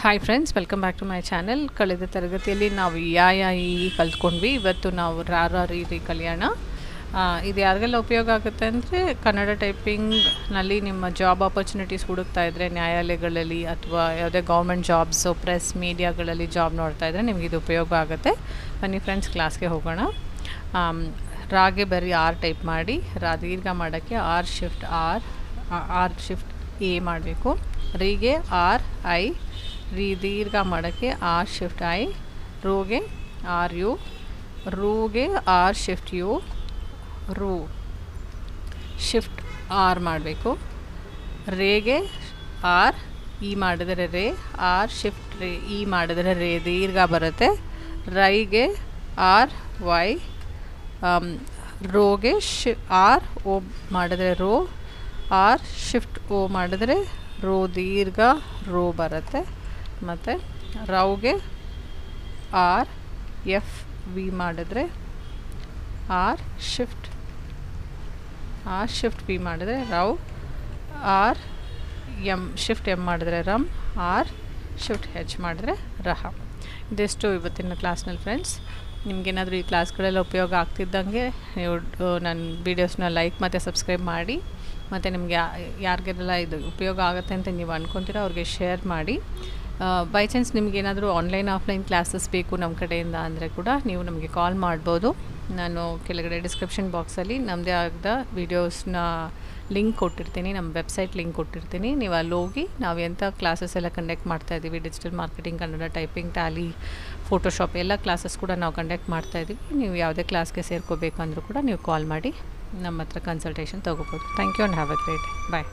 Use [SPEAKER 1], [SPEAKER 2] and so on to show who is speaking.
[SPEAKER 1] Hi friends, welcome back to my channel. ಕಳೆದ ತರಗತಿಯಲ್ಲಿ ನಾವು ಈ ಕಲ್ತ್ಕೊಂಡ್ವಿ. ಇವತ್ತು ನಾವು ರೀ ಕಲಿಯೋಣ. ಇದು ಯಾರಿಗೆಲ್ಲ ಉಪಯೋಗ ಆಗುತ್ತೆ ಅಂದರೆ, ಕನ್ನಡ ಟೈಪಿಂಗ್ನಲ್ಲಿ ನಿಮ್ಮ ಜಾಬ್ ಆಪರ್ಚುನಿಟೀಸ್ ಹುಡುಕ್ತಾ ಇದ್ದರೆ, ನ್ಯಾಯಾಲಯಗಳಲ್ಲಿ ಅಥವಾ ಯಾವುದೇ ಗೌರ್ಮೆಂಟ್ ಜಾಬ್ಸು, ಪ್ರೆಸ್ ಮೀಡಿಯಾಗಳಲ್ಲಿ ಜಾಬ್ ನೋಡ್ತಾ ಇದ್ದರೆ ನಿಮಗೆ ಇದು ಉಪಯೋಗ ಆಗುತ್ತೆ. ಬನ್ನಿ ಫ್ರೆಂಡ್ಸ್, ಕ್ಲಾಸ್ಗೆ ಹೋಗೋಣ. ರಾಗೆ ಬರೀ ಆರ್ ಟೈಪ್ ಮಾಡಿ, ದೀರ್ಘ ಮಾಡೋಕ್ಕೆ ಆರ್ ಶಿಫ್ಟ್ ಎ ಮಾಡಬೇಕು. ರೀಗೆ ಆರ್ ಐ, ದೀರ್ಘ ಮಾಡೋಕ್ಕೆ ಆರ್ ಶಿಫ್ಟ್ ಐ, ರೋಗೆ ಆರ್ ಯು, ರೂಗೆ ಆರ್ ಶಿಫ್ಟ್ ಯು, ರೂ ಶಿಫ್ಟ್ ಆರ್ ಮಾಡಬೇಕು. ರೇಗೆ ಆರ್ ಇ ಮಾಡಿದರೆ ರೇ, ಆರ್ ಶಿಫ್ಟ್ ರೇ ಇ ಮಾಡಿದರೆ ರೇ ದೀರ್ಘ ಬರುತ್ತೆ. ರೈಗೆ ಆರ್ ವೈ, ರೋಗೆ ಆರ್ ಓ ಮಾಡಿದರೆ ರೋ, ಆರ್ ಶಿಫ್ಟ್ ಓ ಮಾಡಿದರೆ ರೋ ದೀರ್ಘ ರೋ ಬರುತ್ತೆ. ಮತ್ತು ರೌಗೆ ಆರ್ ಎಫ್ ವಿ ಮಾಡಿದ್ರೆ ಆರ್ ಶಿಫ್ಟ್ ವಿ ಮಾಡಿದ್ರೆ ರೌ, ಆರ್ ಎಮ್ ಶಿಫ್ಟ್ ಎಮ್ ಮಾಡಿದ್ರೆ ರಮ್, ಆರ್ ಶಿಫ್ಟ್ ಹೆಚ್ ಮಾಡಿದ್ರೆ ರಹ. ಇದೆಷ್ಟು ಇವತ್ತಿನ ಕ್ಲಾಸ್ನಲ್ಲಿ ಫ್ರೆಂಡ್ಸ್. ನಿಮಗೇನಾದರೂ ಈ ಕ್ಲಾಸ್ಗಳೆಲ್ಲ ಉಪಯೋಗ ಆಗ್ತಿದ್ದಂಗೆ ನೀವು ನನ್ನ ವೀಡಿಯೋಸ್ನ ಲೈಕ್ ಮತ್ತು ಸಬ್ಸ್ಕ್ರೈಬ್ ಮಾಡಿ. ಮತ್ತು ನಿಮಗೆ ಯಾರಿಗೆಲ್ಲ ಇದು ಉಪಯೋಗ ಆಗುತ್ತೆ ಅಂತ ನೀವು ಅಂದ್ಕೊತೀರೋ ಅವ್ರಿಗೆ ಶೇರ್ ಮಾಡಿ. ಬೈ ಚಾನ್ಸ್ ನಿಮಗೇನಾದರೂ ಆನ್ಲೈನ್ ಆಫ್ಲೈನ್ ಕ್ಲಾಸಸ್ ಬೇಕು ನಮ್ಮ ಕಡೆಯಿಂದ ಅಂದರೆ ಕೂಡ ನೀವು ನಮಗೆ ಕಾಲ್ ಮಾಡ್ಬೋದು. ನಾನು ಕೆಳಗಡೆ ಡಿಸ್ಕ್ರಿಪ್ಷನ್ ಬಾಕ್ಸಲ್ಲಿ ನಮ್ಮದೇ ಆದ ವೀಡಿಯೋಸ್ನ ಲಿಂಕ್ ಕೊಟ್ಟಿರ್ತೀನಿ, ನಮ್ಮ ವೆಬ್ಸೈಟ್ ಲಿಂಕ್ ಕೊಟ್ಟಿರ್ತೀನಿ. ನೀವು ಅಲ್ಲಿ ಹೋಗಿ ನಾವು ಎಂಥ ಕ್ಲಾಸಸ್ ಎಲ್ಲ ಕಂಡಕ್ಟ್ ಮಾಡ್ತಾಯಿದ್ದೀವಿ, digital marketing, Kannada typing, Tally, Photoshop ಎಲ್ಲ ಕ್ಲಾಸಸ್ ಕೂಡ ನಾವು ಕಂಡಕ್ಟ್ ಮಾಡ್ತಾಯಿದ್ದೀವಿ. ನೀವು ಯಾವುದೇ ಕ್ಲಾಸ್ಗೆ ಸೇರ್ಕೋಬೇಕು ಅಂದರೂ ಕೂಡ ನೀವು ಕಾಲ್ ಮಾಡಿ ನಮ್ಮ ಹತ್ರ ಕನ್ಸಲ್ಟೇಷನ್ ತೊಗೋಬೋದು. Thank you and have a great day. Bye.